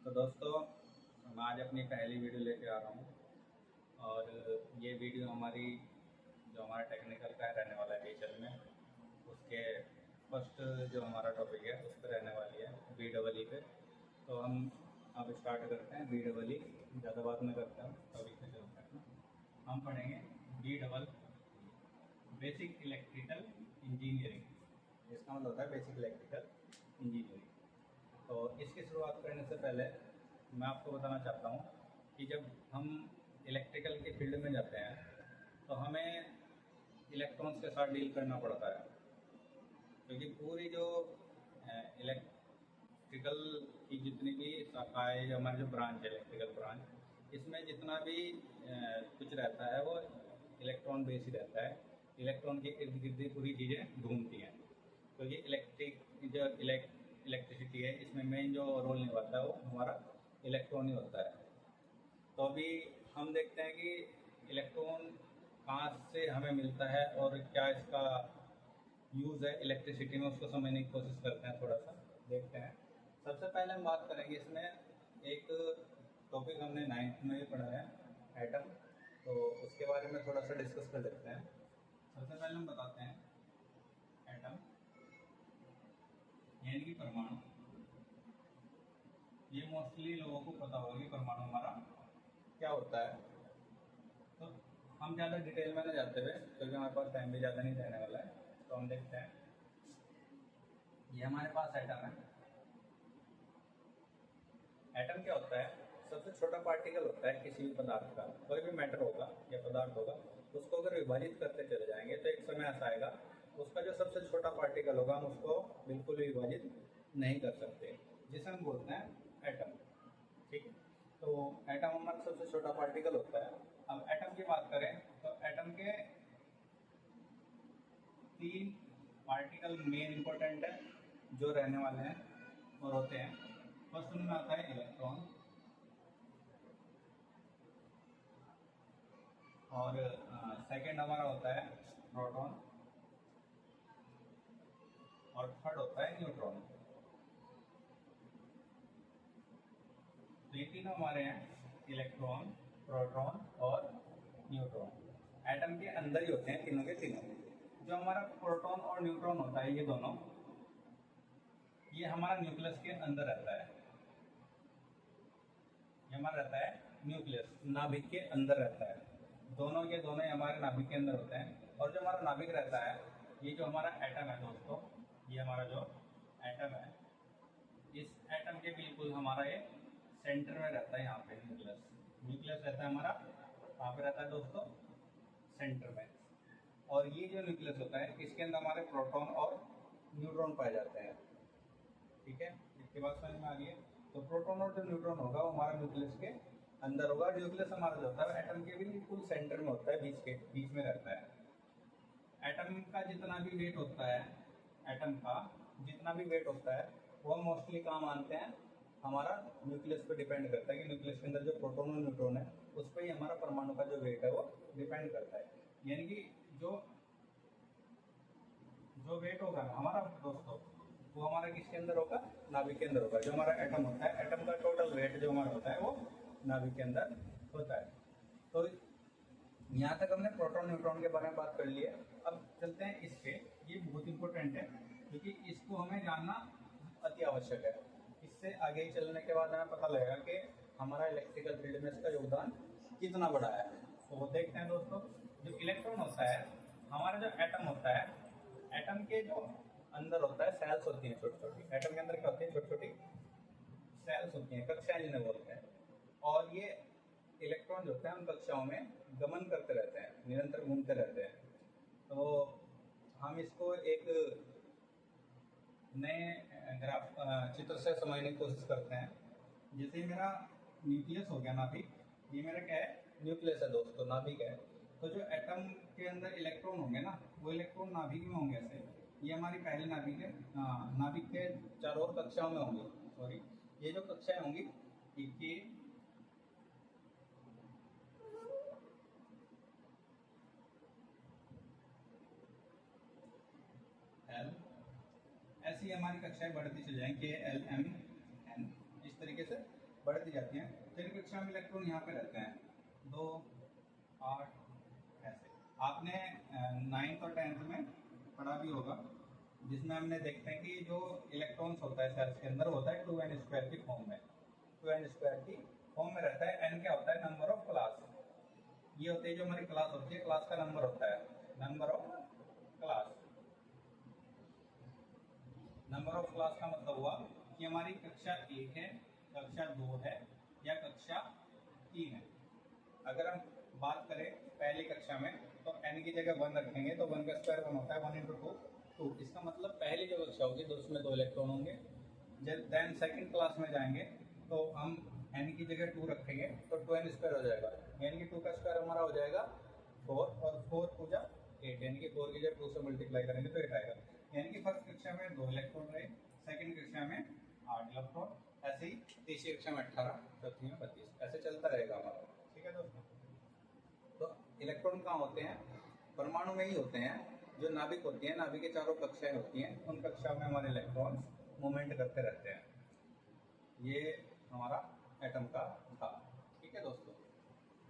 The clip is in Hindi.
तो दोस्तों, मैं आज अपनी पहली वीडियो लेके आ रहा हूँ और ये वीडियो जो हमारा टेक्निकल का रहने वाला है बीएचएल में, उसके फर्स्ट जो हमारा टॉपिक है उस पर रहने वाली है बी डबल ई पे। तो हम अब स्टार्ट करते हैं बी डबल ई। ज़्यादा बात नहीं करते हम, टॉपिक पे चलते हैं। हम पढ़ेंगे B double basic electrical engineering. इसका मतलब होता है बेसिक इलेक्ट्रिकल इंजीनियरिंग। तो इसकी शुरुआत करने से पहले मैं आपको बताना चाहता हूँ कि जब हम इलेक्ट्रिकल के फील्ड में जाते हैं तो हमें इलेक्ट्रॉन्स के साथ डील करना पड़ता है, क्योंकि पूरी जो इलेक्ट्रिकल की जितनी भी शाखाएँ, जो हमारी जो ब्रांच है इलेक्ट्रिकल ब्रांच, इसमें जितना भी कुछ रहता है वो इलेक्ट्रॉन बेस ही रहता है। इलेक्ट्रॉन के इर्द गिर्द पूरी चीज़ें घूमती हैं। तो ये इलेक्ट्रिसिटी है, इसमें मेन जो रोल निभाता है वो हमारा इलेक्ट्रॉन ही होता है। तो अभी हम देखते हैं कि इलेक्ट्रॉन कहाँ से हमें मिलता है और क्या इसका यूज़ है इलेक्ट्रिसिटी में, उसको समझने की कोशिश करते हैं, थोड़ा सा देखते हैं। सबसे पहले हम बात करेंगे, इसमें एक टॉपिक हमने 9th में भी पढ़ा है, एटम। तो उसके बारे में थोड़ा सा डिस्कस कर लेते हैं। सबसे पहले हम बताते हैं एटम यानी कि परमाणु। ये मोस्टली लोगों को पता होगा कि परमाणु हमारा क्या होता है। तो हम ज़्यादा डिटेल में नहीं जाते हुए, क्योंकि हमारे पास टाइम भी ज़्यादा नहीं रहने वाला है, तो हम देखते हैं। ये हमारे पास एटम है। एटम क्या होता है? सबसे छोटा पार्टिकल होता है किसी भी पदार्थ का। कोई भी मैटर होगा या पदार्थ होगा, उसको अगर विभाजित करते चले जाएंगे तो एक समय ऐसा आएगा उसका जो सबसे छोटा पार्टिकल होगा हम उसको बिल्कुल भी विभाजित नहीं कर सकते, जिसे हम बोलते हैं एटम। ठीक है, तो एटम हमारा सबसे छोटा पार्टिकल होता है। अब एटम की बात करें तो एटम के 3 पार्टिकल मेन इंपॉर्टेंट है जो रहने वाले हैं और होते हैं। फर्स्ट उनमें आता है इलेक्ट्रॉन, और सेकंड हमारा होता है प्रोटॉन, और थर्ड होता है न्यूट्रॉन। तो ये तीनों हमारे हैं, इलेक्ट्रॉन, प्रोटॉन और न्यूट्रॉन। एटम के अंदर ही होते हैं तीनों के तीनों। जो हमारा प्रोटॉन और न्यूट्रॉन होता है, ये दोनों, ये हमारा न्यूक्लियस के अंदर रहता है। ये हमारा रहता है न्यूक्लियस, नाभिक के अंदर रहता है। दोनों के दोनों हमारे नाभिक के अंदर होते हैं। और जो हमारा नाभिक रहता है, ये जो हमारा एटम है दोस्तों, ये हमारा जो एटम है, इस एटम के बिल्कुल हमारा ये सेंटर में रहता है। यहाँ पे न्यूक्लियस, न्यूक्लियस रहता है हमारा, कहाँ पे रहता है दोस्तों? सेंटर में। और ये जो न्यूक्लियस होता है, इसके अंदर हमारे प्रोटॉन और न्यूट्रॉन पाए जाते हैं। ठीक है, इसके बाद समझ में आ गई है। तो प्रोटॉन और जो न्यूट्रॉन होगा वो हमारा न्यूक्लियस के अंदर होगा। न्यूक्लियस हमारा जो होता है एटम के बिल्कुल सेंटर में होता है, बीच में रहता है। एटम का जितना भी वेट होता है, एटम का जितना भी वेट होता है, वो मोस्टली कहाँ मानते हैं? हमारा न्यूक्लियस पे डिपेंड करता है कि न्यूक्लियस के अंदर जो प्रोटॉन और न्यूट्रॉन है उस पर ही हमारा परमाणु का जो वेट है वो डिपेंड करता है। यानी कि जो जो वेट होगा ना हमारा दोस्तों, वो हमारा किसके अंदर होगा? नाभिक के अंदर होगा। जो हमारा एटम होता है, एटम का टोटल वेट जो हमारा होता है वो नाभिक के अंदर होता है। तो यहाँ तक हमने प्रोटॉन न्यूट्रॉन के बारे में बात कर ली है। अब चलते हैं इस पे। ये बहुत इंपॉर्टेंट है, क्योंकि इसको हमें जानना अति आवश्यक है। इससे आगे चलने के बाद हमें पता लगेगा कि हमारा इलेक्ट्रिकल फील्ड में इसका योगदान कितना बड़ा है। तो वो देखते हैं दोस्तों। जो इलेक्ट्रॉन होता है, हमारा जो एटम होता है, एटम के जो अंदर होता है सेल्स होती हैं छोटी छोटी। एटम के अंदर क्या होती है? छोटी छोटी सेल्स होती हैं, कक्षाएं जिन्हें बोलते हैं। और ये इलेक्ट्रॉन जो होते हैं उन कक्षाओं में गमन करते रहते हैं, निरंतर घूमते रहते हैं। तो हम इसको एक नए ग्राफ चित्र से समझने की कोशिश करते हैं। जैसे मेरा न्यूक्लियस हो गया, नाभिक, ये मेरा क्या है? न्यूक्लियस है दोस्तों, नाभिक है। तो जो एटम के अंदर इलेक्ट्रॉन होंगे ना, वो इलेक्ट्रॉन नाभिक में होंगे ऐसे। ये हमारी पहली नाभिक है। नाभिक के चारों ओर कक्षाओं में होंगे। सॉरी, ये जो कक्षाएं होंगी, ये एल, ऐसी हमारी कक्षाएं बढ़ती चल जाएंगी, के एल एम एन, इस तरीके से बढ़ती जाती हैं। फिर कक्षा में इलेक्ट्रॉन यहाँ पे रहते हैं 2, 8 ऐसे। आपने 9th और 10th में पढ़ा भी होगा, जिसमें हमने देखते हैं कि जो इलेक्ट्रॉन्स होता है सेल्स के अंदर होता है 2n² की फॉर्म में। 2n² की फॉर्म में रहता है। n क्या होता है? Number of class. ये होती है जो हमारी क्लास होती है, क्लास का नंबर होता है, number of class. Number of class का मतलब हुआ कि हमारी कक्षा 1 है, कक्षा 2 है या कक्षा 3 है। अगर हम बात करें पहली कक्षा में तो n की जगह 1 रखेंगे तो 1 का स्क्वायर 1 होता है, 1 × 2 2। इसका मतलब पहली जो कक्षा होगी तो उसमें 2 इलेक्ट्रॉन होंगे। जब देन सेकंड क्लास में जाएंगे तो हम n की जगह 2 रखेंगे तो 2n² हो जाएगा, यानी कि 2 का स्क्वायर हमारा हो जाएगा 4 और 4 पूजा 8, यानी कि 4 की जगह 2 से मल्टीप्लाई करेंगे तो 8 आएगा। यानी कि फर्स्ट कक्षा में 2 इलेक्ट्रॉन रहे, सेकंड कक्षा में 8 इलेक्ट्रॉन, ऐसे ही तीसरी कक्षा में 18, चौथी में 32, ऐसे चलता रहेगा हमारा। ठीक है दोस्तों। तो इलेक्ट्रॉन कहाँ होते हैं? परमाणु में ही होते हैं। जो नाभिक होती है, नाभिक के चारों कक्षाएं होती हैं, उन कक्षाओं में हमारे इलेक्ट्रॉन्स मूवमेंट करते रहते हैं। ये हमारा एटम का